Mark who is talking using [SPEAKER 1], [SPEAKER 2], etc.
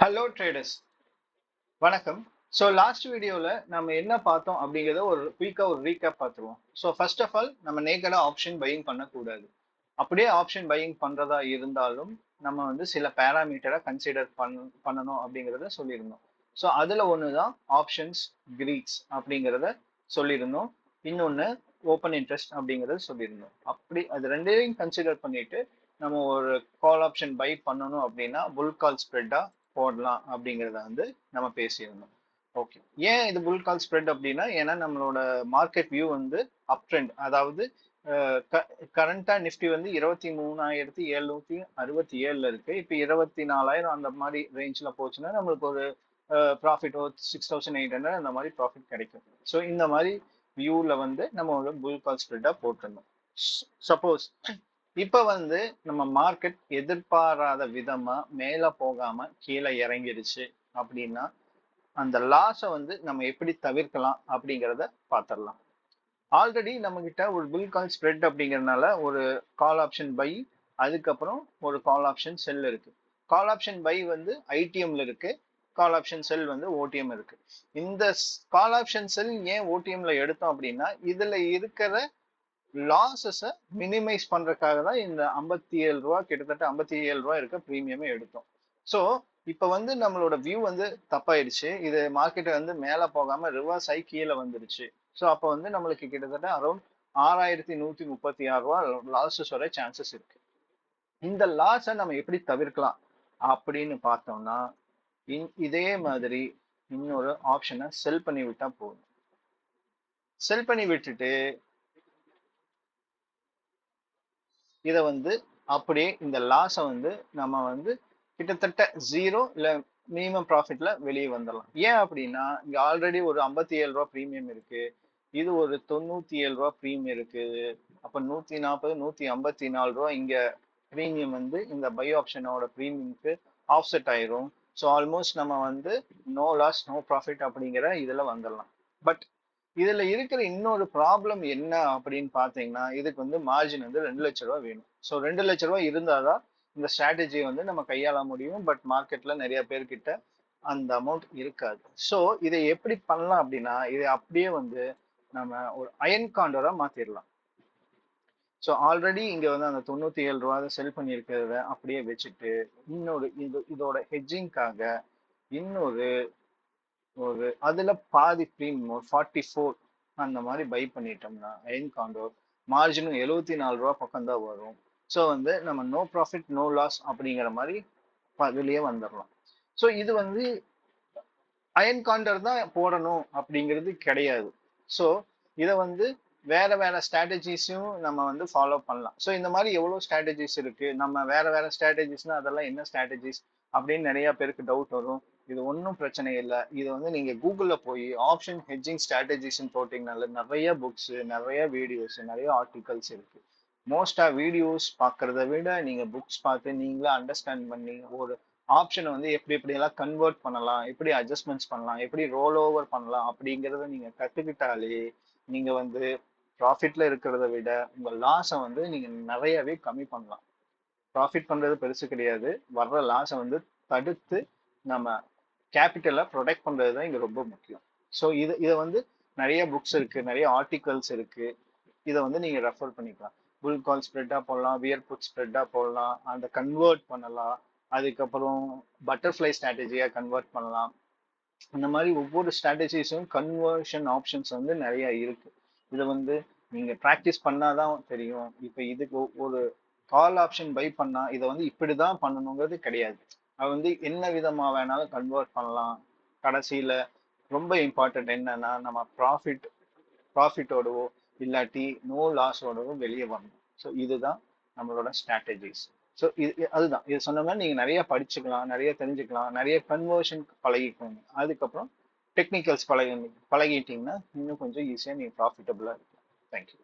[SPEAKER 1] Hello traders, வணக்கம். So last வீடியோவில் நம்ம என்ன பார்த்தோம் அப்படிங்கிறத ஒரு குயிக்காக ஒரு ரீகேப் பார்த்துருவோம். ஸோ ஃபர்ஸ்ட் ஆஃப் ஆல் நம்ம நேக்கடாக ஆப்ஷன் பையிங் பண்ணக்கூடாது. அப்படியே ஆப்ஷன் பையிங் பண்ணுறதா இருந்தாலும் நம்ம வந்து சில பேராமீட்டரை கன்சிடர் பண்ணணும் அப்படிங்கிறத சொல்லியிருந்தோம். ஸோ அதில் ஒன்று தான் ஆப்ஷன்ஸ் கிரீக்ஸ் அப்படிங்கிறத சொல்லியிருந்தோம். இன்னொன்று ஓப்பன் இன்ட்ரெஸ்ட் அப்படிங்கிறத சொல்லியிருந்தோம். அப்படி அது ரெண்டையும் கன்சிடர் பண்ணிட்டு நம்ம ஒரு கால் ஆப்ஷன் பை பண்ணணும் அப்படின்னா புல் கால் ஸ்ப்ரெட்டா போடலாம் அப்படிங்கிறத வந்து நம்ம பேசியிருந்தோம். ஓகே, ஏன் இது புல் கால் ஸ்ப்ரெட் அப்படின்னா, ஏன்னா நம்மளோட மார்க்கெட் வியூ வந்து அப் ட்ரெண்ட், அதாவது கரண்டா நிஃப்டி வந்து 23,767 இருக்கு. இப்போ 24,000 அந்த மாதிரி ரேஞ்சில் போச்சுன்னா நம்மளுக்கு ஒரு ப்ராஃபிட் ஒரு 6,800 அந்த மாதிரி ப்ராஃபிட் கிடைக்கும். ஸோ இந்த மாதிரி வியூவில் வந்து நம்ம ஒரு புல் கால் ஸ்ப்ரெட்டாக போட்டிருந்தோம். சப்போஸ் இப்ப வந்து நம்ம மார்க்கெட் எதிர்பாராத விதமா மேல போகாம கீழே இறங்கிடுச்சு அப்படின்னா அந்த லாஸை வந்து நம்ம எப்படி தவிர்க்கலாம் அப்படிங்கிறத பார்த்துடலாம். ஆல்ரெடி நம்ம கிட்ட ஒரு புல் கால் ஸ்ப்ரெட் அப்படிங்கறதுனால ஒரு கால் ஆப்ஷன் பை, அதுக்கப்புறம் ஒரு கால் ஆப்ஷன் செல் இருக்கு. கால் ஆப்ஷன் பை வந்து ஐடிஎம்ல இருக்கு, கால் ஆப்ஷன் செல் வந்து ஓடிஎம் இருக்கு. இந்த கால் ஆப்ஷன் செல் ஏன் ஓடிஎம்ல எடுத்தோம் அப்படின்னா இதுல இருக்கிற லாஸஸை மினிமைஸ் பண்றதுக்காக தான் இந்த 57 ரூபா, கிட்டத்தட்ட 57 ரூபா இருக்க ப்ரீமியமே எடுத்தோம். ஸோ இப்போ வந்து நம்மளோட வியூ வந்து தப்பாயிடுச்சு. இது மார்க்கெட்டை வந்து மேலே போகாம ரிவர்ஸ் ஆகி கீழே வந்துருச்சு. ஸோ அப்போ வந்து நம்மளுக்கு கிட்டத்தட்ட அரௌண்ட் 6,136 ரூபா லாஸஸ் வர சான்சஸ் இருக்கு. இந்த லாஸை நம்ம எப்படி தவிர்க்கலாம் அப்படின்னு பார்த்தோம்னா இதே மாதிரி இன்னொரு ஆப்ஷனை செல் பண்ணி விட்டா போதும். செல் பண்ணி விட்டுட்டு இதை வந்து அப்படியே இந்த லாஸை வந்து நம்ம வந்து கிட்டத்தட்ட 0 இல்லை மினிமம் ப்ராஃபிட்ல வெளியே வந்துடலாம். ஏன் அப்படின்னா இங்க ஆல்ரெடி ஒரு 57 ரூபா ப்ரீமியம் இருக்கு, இது ஒரு 97 ரூபா ப்ரீமியம் இருக்கு. அப்ப 140 154 ரூபா இங்க ப்ரீமியம் வந்து இந்த பை ஆப்ஷனோட ப்ரீமியம்க்கு ஆஃப்செட் ஆயிரும். ஸோ ஆல்மோஸ்ட் நம்ம வந்து நோ லாஸ் நோ ப்ராஃபிட் அப்படிங்கிற இதுல வந்துடலாம். பட் இதுல இருக்கிற இன்னொரு ப்ராப்ளம் என்ன அப்படின்னு பாத்தீங்கன்னா இதுக்கு வந்து மார்ஜின் வந்து 2 லட்ச ரூபா வேணும். ஸோ 2 லட்ச ரூபா இருந்தாதான் இந்த ஸ்ட்ராட்டஜியை வந்து நம்ம கையாள முடியும். பட் மார்க்கெட்ல நிறைய பேர்கிட்ட அந்த அமௌண்ட் இருக்காது. ஸோ இதை எப்படி பண்ணலாம் அப்படின்னா இதை அப்படியே வந்து நம்ம ஒரு அயன் காண்டரா மாத்திரலாம். ஸோ ஆல்ரெடி இங்க வந்து அந்த 97 ரூபா செல் பண்ணியிருக்கிறத அப்படியே வச்சுட்டு இன்னொரு இதோட ஹெட்ஜிங்காக இன்னொரு ஒரு அதுல பாதி ப்ரீமியம் ஒரு 44 அந்த மாதிரி பை பண்ணிட்டோம்னா அயன் காண்டோர் மார்ஜினும் 74 ரூபா பக்கம் தான் வரும். ஸோ வந்து நம்ம நோ ப்ராஃபிட் நோ லாஸ் அப்படிங்கிற மாதிரி வெளியே வந்துடலாம். ஸோ இது வந்து அயன் காண்டர் தான் போடணும் அப்படிங்கிறது கிடையாது. ஸோ இதை வந்து வேற வேற ஸ்ட்ராட்டஜிஸையும் நம்ம வந்து ஃபாலோ பண்ணலாம். ஸோ இந்த மாதிரி எவ்வளோ ஸ்ட்ராட்டஜிஸ் இருக்கு, நம்ம வேற வேற ஸ்ட்ராட்டஜிஸ்னா அதெல்லாம் என்ன ஸ்ட்ராட்டஜிஸ் அப்படின்னு நிறைய பேருக்கு டவுட் வரும். இது ஒன்றும் பிரச்சனை இல்லை. இது வந்து நீங்க கூகுள்ல போய் ஆப்ஷன் ஹெட்ஜிங் ஸ்ட்ராட்டஜிஸ்ன்னு போட்டீங்கனால நிறைய புக்ஸ், நிறைய வீடியோஸ், நிறைய ஆர்டிகல்ஸ் இருக்கு. மோஸ்டா வீடியோஸ் பார்க்கறத விட நீங்க புக்ஸ் பார்த்து நீங்களே அண்டர்ஸ்டாண்ட் பண்ணி ஒரு ஆப்ஷனை வந்து எப்படி எப்படி எல்லாம் கன்வெர்ட் பண்ணலாம், எப்படி அட்ஜஸ்ட்மெண்ட்ஸ் பண்ணலாம், எப்படி ரோல் ஓவர் பண்ணலாம் அப்படிங்கிறத நீங்க கத்துக்கிட்டாலே நீங்க வந்து ப்ராஃபிட்ல இருக்கிறத விட உங்க லாஸை வந்து நீங்க நிறையவே கம்மி பண்ணலாம். ப்ராஃபிட் பண்றது பெருசு கிடையாது, வர்ற லாஸை வந்து தடுத்து நம்ம கேபிட்டலை ப்ரொடெக்ட் பண்றது தான் இங்க ரொம்ப முக்கியம். ஸோ இதை வந்து நிறைய புக்ஸ் இருக்கு, நிறைய ஆர்டிகல்ஸ் இருக்கு, இதை வந்து நீங்க ரெஃபர் பண்ணிக்கலாம். புல் கால் ஸ்ப்ரெட்டா போடலாம், வியர் புட் ஸ்ப்ரெட்டா போடலாம், அந்த கன்வெர்ட் பண்ணலாம், அதுக்கப்புறம் பட்டர்ஃப்ளை ஸ்ட்ராட்டஜியா கன்வெர்ட் பண்ணலாம். இந்த மாதிரி ஒவ்வொரு ஸ்ட்ராட்டஜிஸும் கன்வர்ஷன் ஆப்ஷன்ஸ் வந்து நிறைய இருக்கு. இதை வந்து நீங்க ப்ராக்டிஸ் பண்ணாதான் தெரியும். இப்போ இதுக்கு ஒரு கால் ஆப்ஷன் பை பண்ணா இதை வந்து இப்படிதான் பண்ணணுங்கிறது கிடையாது. அது வந்து என்ன விதமா வேணாலும் கன்வெர்ட் பண்ணலாம். கடைசியில ரொம்ப இம்பார்ட்டன்ட் என்னன்னா நம்ம ப்ராஃபிட்டோடவோ இல்லாட்டி நோ லாஸோடவோ வெளியே வரணும். ஸோ இதுதான் நம்மளோட ஸ்ட்ராட்டஜிஸ். ஸோ அதுதான் இது சொன்ன மாதிரி நீங்க நிறைய படிச்சுக்கலாம், நிறைய தெரிஞ்சுக்கலாம், நிறைய கன்வர்ஷன் பழகிக்கோங்க. அதுக்கப்புறம் டெக்னிக்கல்ஸ் பழகிட்டீங்கன்னா இன்னும் கொஞ்சம் ஈஸியாக நீங்க ப்ராஃபிட்டபுளா இருக்கலாம். தேங்க்யூ.